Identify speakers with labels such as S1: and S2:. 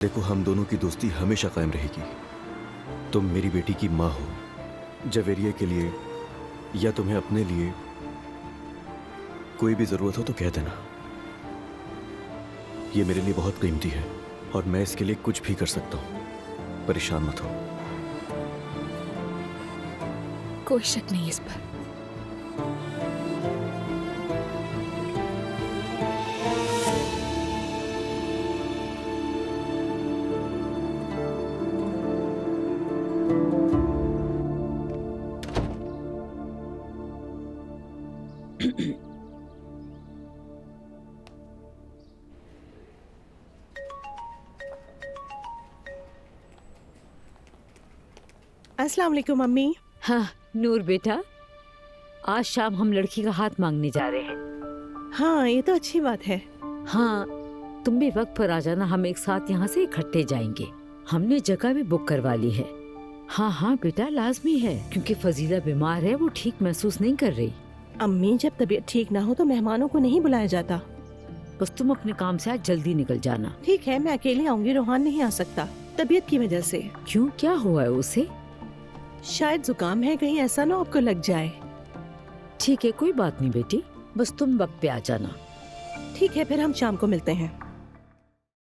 S1: देखो, हम दोनों की दोस्ती हमेशा कायम रहेगी। तुम मेरी बेटी की माँ हो। जवेरिया के लिए या तुम्हें अपने लिए कोई भी जरूरत हो तो कह देना। ये मेरे लिए बहुत कीमती है और मैं इसके लिए कुछ भी कर सकता हूँ। परेशान मत हो।
S2: कोई शक नहीं इस पर।
S3: अस्सलाम वालेकुम मम्मी।
S4: हाँ नूर बेटा, आज शाम हम लड़की का हाथ मांगने जा रहे हैं।
S3: हाँ, ये तो अच्छी बात है।
S4: हाँ, तुम भी वक्त पर आ जाना, हम एक साथ यहाँ से इकट्ठे जाएंगे। हमने जगह भी बुक करवा ली है। हाँ हाँ बेटा, लाजमी है, क्योंकि फजीला बीमार है, वो ठीक महसूस नहीं कर रही।
S3: अम्मी, जब तबीयत ठीक ना हो तो मेहमानों को नहीं बुलाया जाता।
S4: बस तुम अपने काम से आज जल्दी निकल जाना।
S3: ठीक है, मैं अकेली आऊंगी, रोहान नहीं आ सकता तबीयत की वजह से।
S4: क्यों, क्या हुआ है उसे?
S3: शायद जुकाम है, कहीं ऐसा ना आपको लग जाए।
S4: ठीक है, कोई बात नहीं बेटी, बस तुम वक्त पे आ जाना।
S3: ठीक है, फिर हम शाम को मिलते हैं।